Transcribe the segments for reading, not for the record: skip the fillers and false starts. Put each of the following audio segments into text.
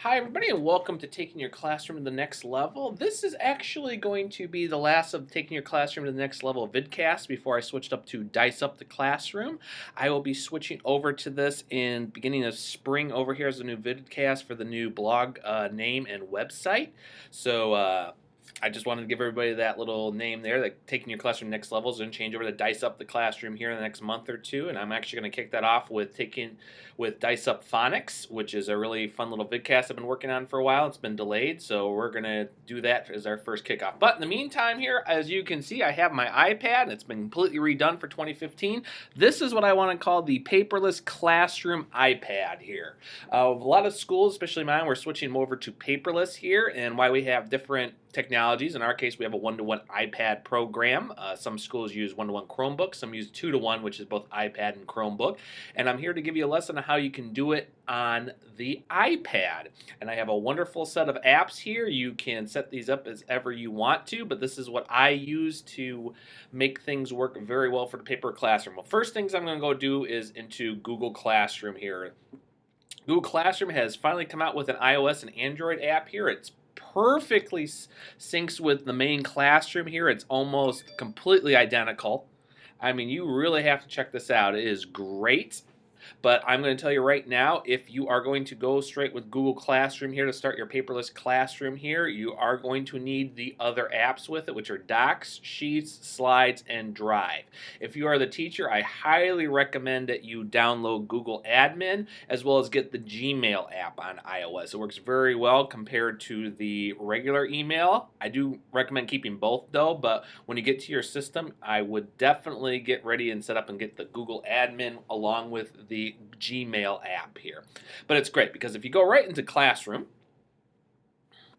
Hi, everybody, and welcome to Taking Your Classroom to the Next Level. This is actually going to be the last of Taking Your Classroom to the Next Level vidcast before I switched up to Dice Up the Classroom. I will be switching over to this in beginning of spring over here as a new vidcast for the new blog name and website. So I just wanted to give everybody that little name there, that Taking Your Classroom Next Level is going to change over to Dice Up the Classroom here in the next month or two, and I'm actually going to kick that off with Dice Up Phonics, which is a really fun little vidcast I've been working on for a while. It's been delayed, so we're going to do that as our first kickoff. But in the meantime here, as you can see, I have my iPad, and it's been completely redone for 2015. This is what I want to call the Paperless Classroom iPad here. A lot of schools, especially mine, we're switching over to paperless here, and why we have different technologies. In our case, we have a one-to-one iPad program. Some schools use one-to-one Chromebook. Some use two-to-one, which is both iPad and Chromebook. And I'm here to give you a lesson on how you can do it on the iPad. And I have a wonderful set of apps here. You can set these up as ever you want to, but this is what I use to make things work very well for the paper classroom. Well, first things I'm going to go do is into Google Classroom here. Google Classroom has finally come out with an iOS and Android app here. It's perfectly syncs with the main classroom here. It's almost completely identical. I mean, you really have to check this out. It is great. But I'm going to tell you right now, if you are going to go straight with Google Classroom here to start your paperless classroom here, you are going to need the other apps with it, which are Docs, Sheets, Slides, and Drive. If you are the teacher, I highly recommend that you download Google Admin as well as get the Gmail app on iOS. It works very well compared to the regular email. I do recommend keeping both though, but when you get to your system, I would definitely get ready and set up and get the Google Admin along with the Gmail app here. But it's great because if you go right into Classroom,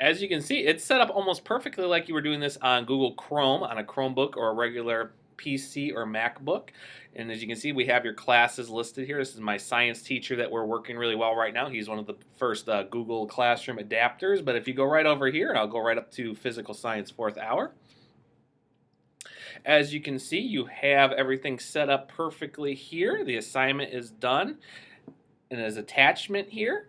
as you can see, it's set up almost perfectly like you were doing this on Google Chrome on a Chromebook or a regular PC or MacBook. And as you can see, we have your classes listed here. This is my science teacher that we're working really well right now. He's one of the first Google Classroom adapters. But if you go right over here, and I'll go right up to Physical Science 4th hour, as you can see, you have everything set up perfectly here. The assignment is done and as attachment here.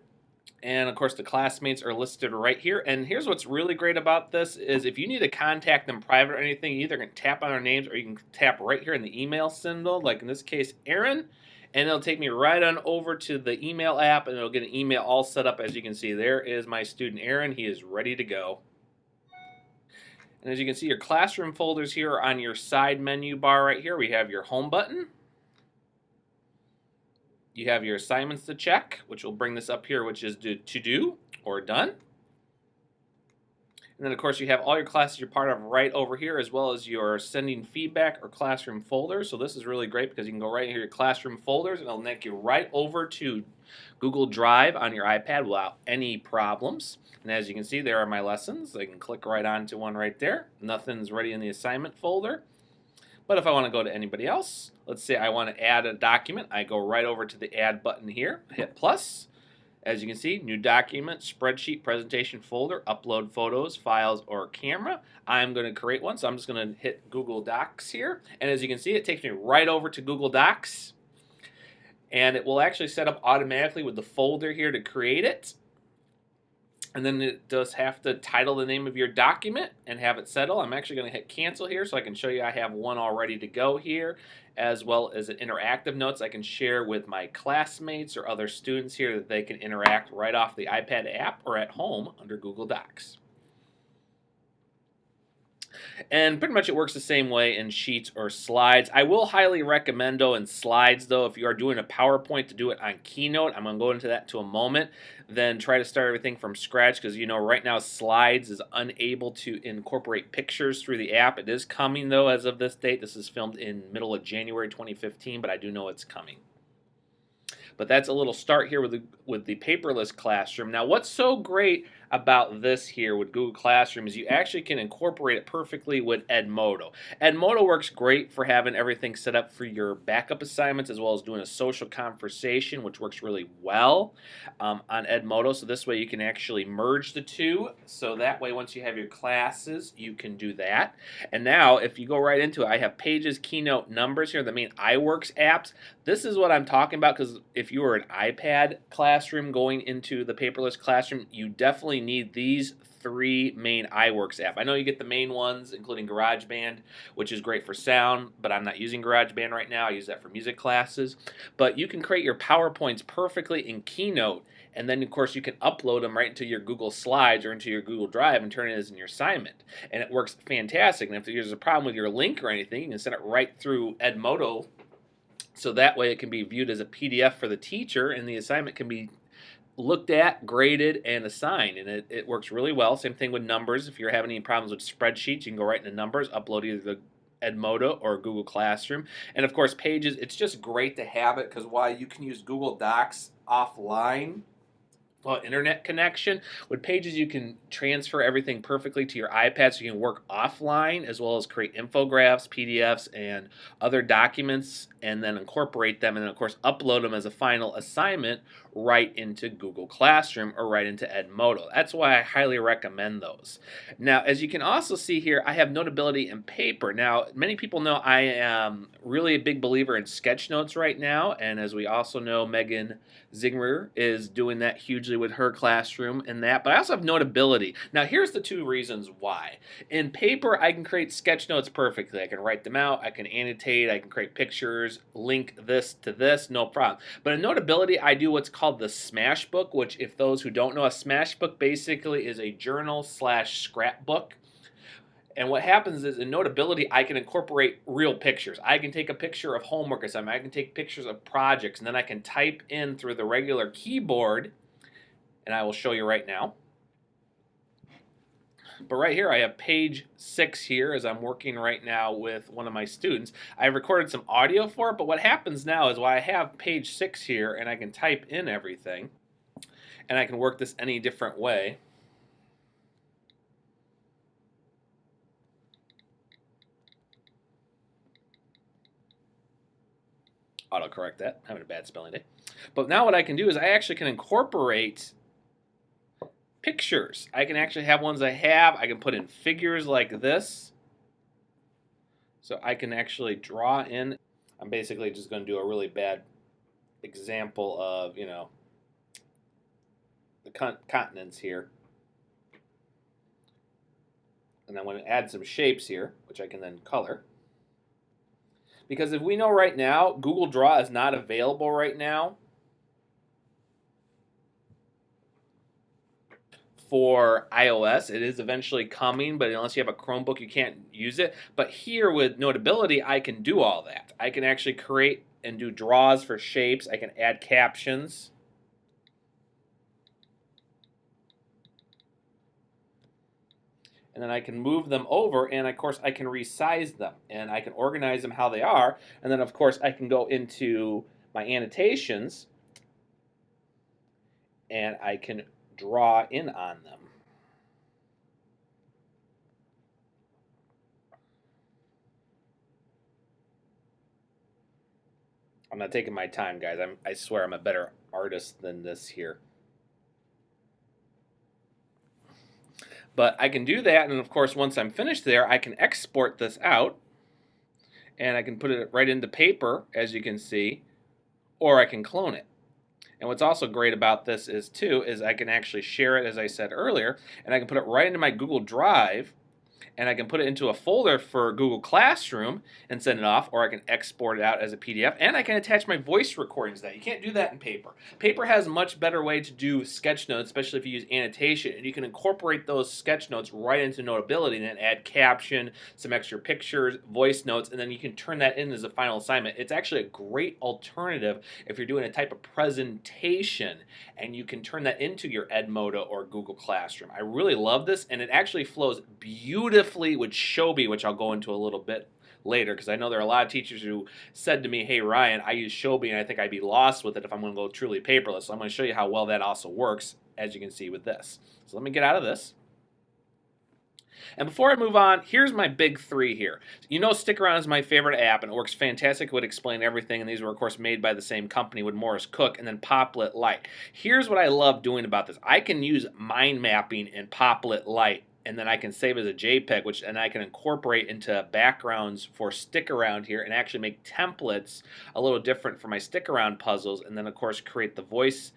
And of course, the classmates are listed right here. And here's what's really great about this is if you need to contact them private or anything, you either can tap on their names or you can tap right here in the email symbol, like in this case, Aaron. And it'll take me right on over to the email app and it'll get an email all set up. As you can see, there is my student Aaron. He is ready to go. And as you can see, your classroom folders here are on your side menu bar right here. We have your home button. You have your assignments to check, which will bring this up here, which is to do or done. And then, of course, you have all your classes you're part of right over here, as well as your sending feedback or classroom folders. So this is really great because you can go right here, your classroom folders, and it'll take you right over to Google Drive on your iPad without any problems. And as you can see, there are my lessons. I can click right onto one right there. Nothing's ready in the assignment folder. But if I want to go to anybody else, let's say I want to add a document, I go right over to the Add button here, hit plus. As you can see, new document, spreadsheet, presentation folder, upload photos, files, or camera. I'm going to create one, so I'm just going to hit Google Docs here. And as you can see, it takes me right over to Google Docs. And it will actually set up automatically with the folder here to create it. And then it does have to title the name of your document and have it settle. I'm actually going to hit cancel here so I can show you I have one all ready to go here, as well as an interactive notes I can share with my classmates or other students here that they can interact right off the iPad app or at home under Google Docs. And pretty much it works the same way in Sheets or Slides. I will highly recommend, though, in Slides, though, if you are doing a PowerPoint, to do it on Keynote. I'm going to go into that in a moment. Then try to start everything from scratch because, you know, right now Slides is unable to incorporate pictures through the app. It is coming, though, as of this date. This is filmed in middle of January 2015, but I do know it's coming. But that's a little start here with the paperless classroom. Now, what's so great about this here with Google Classroom is you actually can incorporate it perfectly with Edmodo. Edmodo works great for having everything set up for your backup assignments as well as doing a social conversation, which works really well on Edmodo. So this way you can actually merge the two. So that way once you have your classes, you can do that. And now if you go right into it, I have Pages, Keynote, Numbers here, the main iWorks apps. This is what I'm talking about because if you were an iPad class classroom going into the paperless classroom, you definitely need these 3 main iWorks app. I know you get the main ones, including GarageBand, which is great for sound, but I'm not using GarageBand right now. I use that for music classes. But you can create your PowerPoints perfectly in Keynote, and then, of course, you can upload them right into your Google Slides or into your Google Drive and turn it as in your assignment. And it works fantastic. And if there's a problem with your link or anything, you can send it right through Edmodo, so that way it can be viewed as a PDF for the teacher, and the assignment can be looked at, graded, and assigned, and it works really well. Same thing with numbers. If you're having any problems with spreadsheets, you can go right into numbers, upload either the Edmodo or Google Classroom. And of course, Pages, it's just great to have it because while you can use Google Docs offline, well, internet connection. With Pages, you can transfer everything perfectly to your iPad, so you can work offline as well as create infographics, PDFs, and other documents, and then incorporate them, and then, of course, upload them as a final assignment right into Google Classroom or right into Edmodo. That's why I highly recommend those. Now, as you can also see here, I have Notability in Paper. Now, many people know I am really a big believer in sketchnotes right now, and as we also know, Megan Zingmer is doing that hugely with her classroom and that, but I also have Notability. Now, here's the 2 reasons why. In Paper, I can create sketch notes perfectly. I can write them out, I can annotate, I can create pictures, link this to this, no problem. But in Notability, I do what's called the Smash Book, which, if those who don't know, a Smash Book basically is a journal/scrapbook. And what happens is in Notability, I can incorporate real pictures. I can take a picture of homework assignment. I can take pictures of projects, and then I can type in through the regular keyboard, and I will show you right now. But right here, I have page 6 here as I'm working right now with one of my students. I recorded some audio for it, but what happens now is while I have page 6 here, and I can type in everything, and I can work this any different way. Autocorrect that. I'm having a bad spelling day. But now what I can do is I actually can incorporate pictures. I can actually have ones I can put in figures like this. So I can actually draw in. I'm basically just going to do a really bad example of, you know, the continents here. And I'm going to add some shapes here, which I can then color. Because if we know right now, Google Draw is not available right now for iOS. It is eventually coming, but unless you have a Chromebook, you can't use it. But here with Notability, I can do all that. I can actually create and do draws for shapes. I can add captions. And then I can move them over, and of course I can resize them, and I can organize them how they are, and then of course I can go into my annotations, and I can draw in on them. I'm not taking my time, guys. I swear I'm a better artist than this here. But I can do that, and of course, once I'm finished there, I can export this out, and I can put it right into Paper, as you can see, or I can clone it. And what's also great about this is I can actually share it, as I said earlier, and I can put it right into my Google Drive, and I can put it into a folder for Google Classroom and send it off, or I can export it out as a PDF, and I can attach my voice recordings to that. You can't do that in Paper. Paper has a much better way to do sketch notes, especially if you use annotation, and you can incorporate those sketch notes right into Notability and then add caption, some extra pictures, voice notes, and then you can turn that in as a final assignment. It's actually a great alternative if you're doing a type of presentation, and you can turn that into your Edmodo or Google Classroom. I really love this, and it actually flows beautifully with Showbie, which I'll go into a little bit later, because I know there are a lot of teachers who said to me, hey Ryan, I use Showbie and I think I'd be lost with it if I'm going to go truly paperless. So I'm going to show you how well that also works, as you can see with this. So let me get out of this. And before I move on, here's my big 3 here. You know, Stick Around is my favorite app, and it works fantastic. It would explain everything, and these were, of course, made by the same company with Morris Cook, and then Padlet Lite. Here's what I love doing about this. I can use mind mapping in Padlet Lite, and then I can save as a JPEG, and I can incorporate into backgrounds for Stick Around here and actually make templates a little different for my Stick Around puzzles, and then, of course, create the voice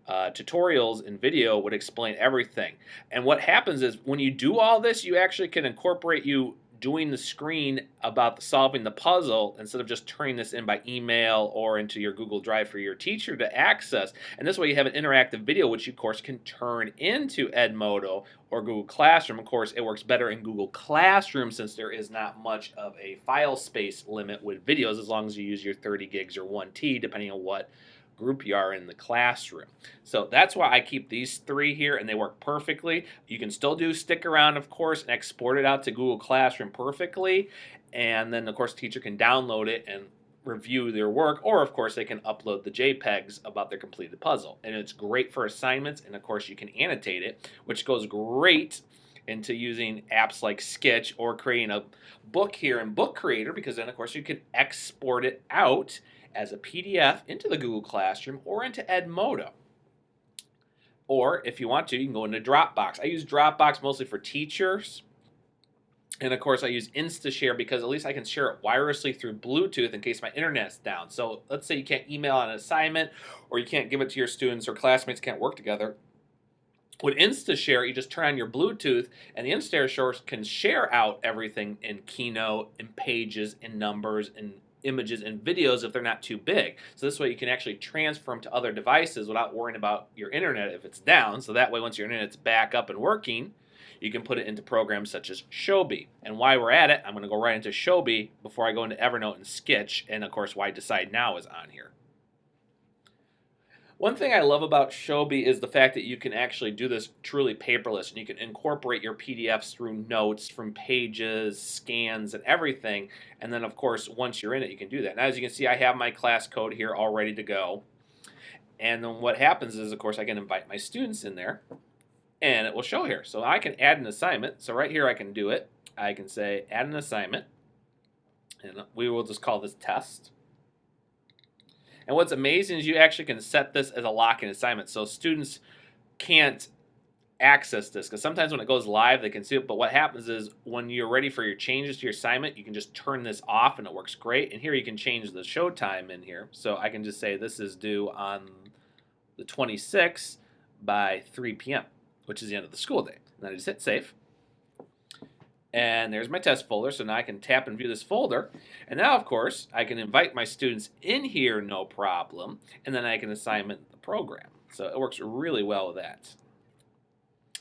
tutorials in video would explain everything. And what happens is when you do all this, you actually can incorporate you doing the screen about solving the puzzle instead of just turning this in by email or into your Google Drive for your teacher to access. And this way you have an interactive video, which you, of course, can turn into Edmodo or Google Classroom. Of course, it works better in Google Classroom since there is not much of a file space limit with videos as long as you use your 30 gigs or 1T, depending on what group you are in the classroom. So that's why I keep these three here, and they work perfectly. You can still do stick around, of course, and export it out to Google Classroom perfectly, and then of course the teacher can download it and review their work, or of course they can upload the JPEGs about their completed puzzle. And it's great for assignments, and of course you can annotate it, which goes great into using apps like Sketch or creating a book here in Book Creator, because then of course you can export it out as a PDF into the Google Classroom or into Edmodo. Or if you want to, you can go into Dropbox. I use Dropbox mostly for teachers. And of course I use InstaShare because at least I can share it wirelessly through Bluetooth in case my internet's down. So let's say you can't email an assignment or you can't give it to your students or classmates can't work together. With InstaShare, you just turn on your Bluetooth and the InstaShare can share out everything in Keynote, in Pages, in Numbers, in images and videos if they're not too big. So this way you can actually transfer them to other devices without worrying about your internet if it's down. So that way once your internet's back up and working, you can put it into programs such as Showbie. And while we're at it, I'm going to go right into Showbie before I go into Evernote and Sketch, and of course why Decide Now is on here. One thing I love about Showbie is the fact that you can actually do this truly paperless, and you can incorporate your PDFs through notes from Pages, scans, and everything. And then, of course, once you're in it, you can do that. Now, as you can see, I have my class code here all ready to go. And then what happens is, of course, I can invite my students in there, and it will show here. So I can add an assignment. So right here, I can do it. I can say, add an assignment, and we will just call this test. And what's amazing is you actually can set this as a lock-in assignment, so students can't access this, because sometimes when it goes live, they can see it, but what happens is when you're ready for your changes to your assignment, you can just turn this off and it works great. And here you can change the show time in here. So I can just say this is due on the 26th by 3 p.m., which is the end of the school day. And then I just hit save. And there's my test folder, so now I can tap and view this folder. And now, of course, I can invite my students in here, no problem, and then I can assignment the program. So it works really well with that.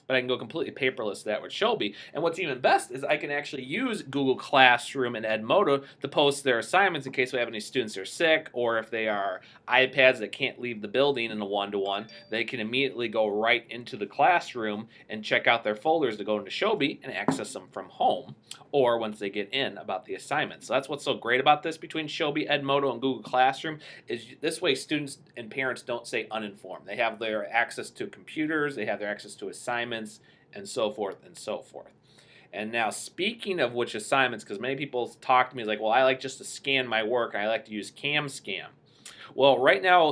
But I can go completely paperless that with Showbie. And what's even best is I can actually use Google Classroom and Edmodo to post their assignments in case we have any students that are sick, or if they are iPads that can't leave the building in a one-to-one, they can immediately go right into the classroom and check out their folders to go into Showbie and access them from home, or once they get in about the assignment. So that's what's so great about this between Showbie, Edmodo, and Google Classroom, is this way students and parents don't stay uninformed. They have their access to computers, they have their access to assignments, and so forth and so forth. And now, speaking of which assignments, because many people talk to me like, well, I like just to scan my work, I like to use CamScan. Well, right now,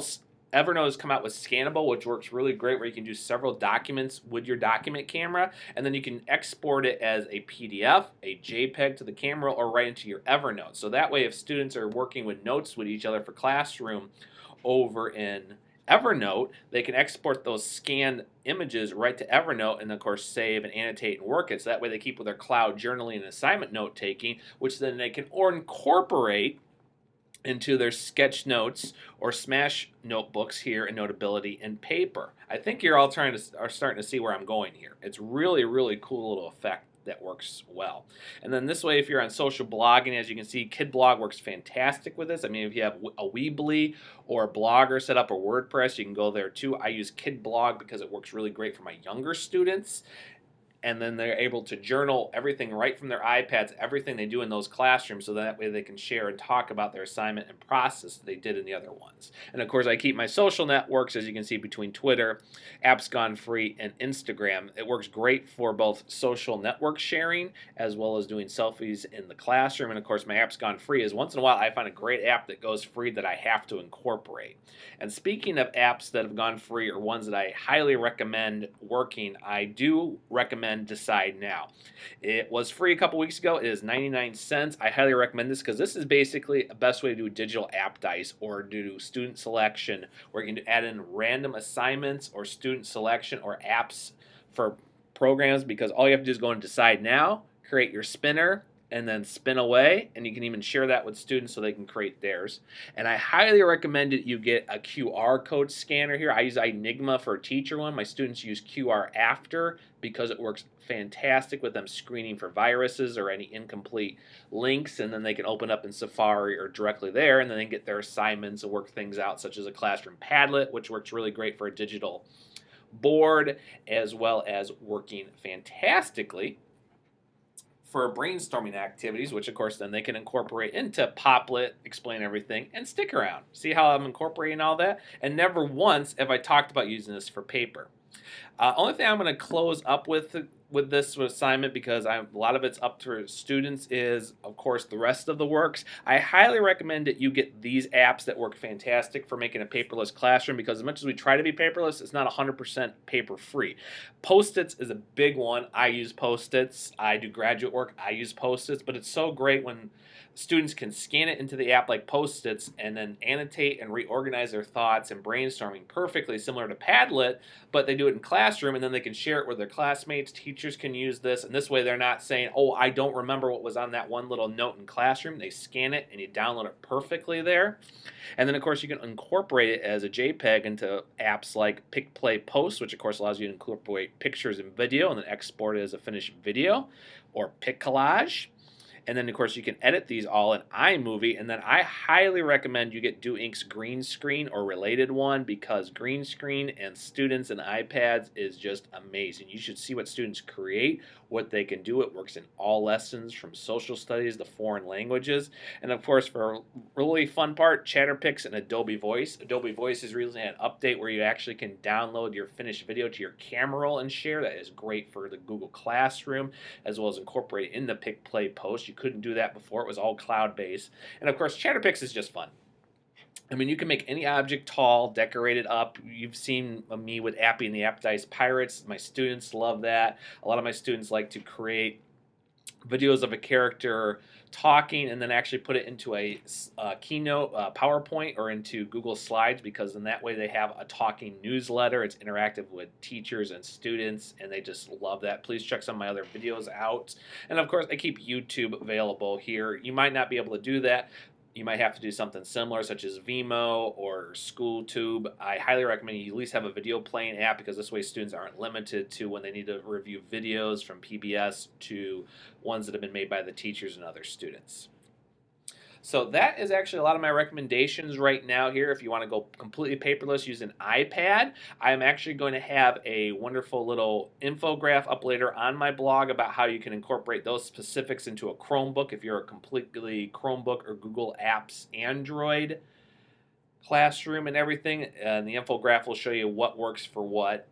Evernote has come out with Scannable, which works really great, where you can do several documents with your document camera, and then you can export it as a PDF, a JPEG to the camera, or right into your Evernote. So that way, if students are working with notes with each other for classroom over in Evernote, they can export those scanned images right to Evernote and, of course, save and annotate and work it. So that way they keep with their cloud journaling and assignment note taking, which then they can incorporate into their sketch notes or smash notebooks here in Notability and Paper. I think you're all starting to see where I'm going here. It's really, really cool little effect that works well. And then this way, if you're on social blogging, as you can see, Kidblog works fantastic with this. I mean, if you have a Weebly or a Blogger set up or WordPress, you can go there too. I use Kidblog because it works really great for my younger students. And then they're able to journal everything right from their iPads, everything they do in those classrooms, so that way they can share and talk about their assignment and process that they did in the other ones. And of course, I keep my social networks, as you can see, between Twitter, Apps Gone Free, and Instagram. It works great for both social network sharing as well as doing selfies in the classroom. And of course, my Apps Gone Free is once in a while I find a great app that goes free that I have to incorporate. And speaking of apps that have gone free or ones that I highly recommend working, I do recommend then decide now. It was free a couple weeks ago. It is 99 cents. I highly recommend this because this is basically the best way to do digital app dice or do student selection, where you can add in random assignments or student selection or apps for programs, because all you have to do is go and decide now, create your spinner, and then spin away, and you can even share that with students so they can create theirs. And I highly recommend that you get a QR code scanner here. I use Enigma for a teacher one. My students use QR after because it works fantastic with them screening for viruses or any incomplete links, and then they can open up in Safari or directly there, and then they get their assignments and work things out, such as a classroom Padlet, which works really great for a digital board, as well as working fantastically for brainstorming activities, which of course then they can incorporate into Padlet, explain everything, and stick around. See how I'm incorporating all that? And never once have I talked about using this for paper. Only thing I'm going to close up with this assignment, because a lot of it's up to students, is of course the rest of the works. I highly recommend that you get these apps that work fantastic for making a paperless classroom, because as much as we try to be paperless, it's not 100% paper free. Post-its is a big one. I use Post-its. I do graduate work. I use Post-its, but it's so great when students can scan it into the app like Post-its and then annotate and reorganize their thoughts and brainstorming perfectly similar to Padlet, but they do it in classroom, and then they can share it with their classmates. Teachers can use this, and this way they're not saying, oh, I don't remember what was on that one little note in classroom. They scan it and you download it perfectly there. And then of course you can incorporate it as a JPEG into apps like Pick, Play, Post, which of course allows you to incorporate pictures and video and then export it as a finished video, or Pick Collage. And then, of course, you can edit these all in iMovie. And then I highly recommend you get Do Ink's green screen or related one, because green screen and students and iPads is just amazing. You should see what students create, what they can do. It works in all lessons from social studies to foreign languages. And, of course, for a really fun part, Chatterpix and Adobe Voice. Adobe Voice is recently an update where you actually can download your finished video to your camera roll and share. That is great for the Google Classroom, as well as incorporate in the Pick, Play, Post. You couldn't do that before. It was all cloud-based. And of course, Chatterpix is just fun. I mean, you can make any object tall, decorate it up. You've seen me with Appy and the App Dice Pirates. My students love that. A lot of my students like to create videos of a character talking and then actually put it into a Keynote PowerPoint or into Google Slides, because in that way they have a talking newsletter. It's interactive with teachers and students, and they just love that. Please check some of my other videos out. And of course, I keep YouTube available here. You might not be able to do that. You might have to do something similar, such as Vimeo or SchoolTube. I highly recommend you at least have a video playing app, because this way students aren't limited to when they need to review videos from PBS to ones that have been made by the teachers and other students. So that is actually a lot of my recommendations right now here. If you want to go completely paperless, use an iPad. I'm actually going to have a wonderful little infographic up later on my blog about how you can incorporate those specifics into a Chromebook if you're a completely Chromebook or Google Apps Android classroom and everything. And the infographic will show you what works for what.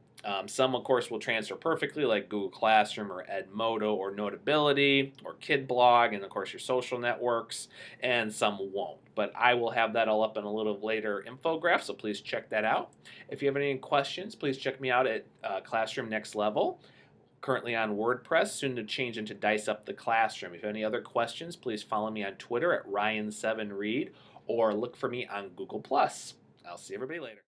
Some, of course, will transfer perfectly, like Google Classroom or Edmodo or Notability or Kidblog, and, of course, your social networks, and some won't. But I will have that all up in a little later infographic, so please check that out. If you have any questions, please check me out at Classroom Next Level, currently on WordPress, soon to change into Dice Up the Classroom. If you have any other questions, please follow me on Twitter at Ryan7Reed, or look for me on Google+. I'll see everybody later.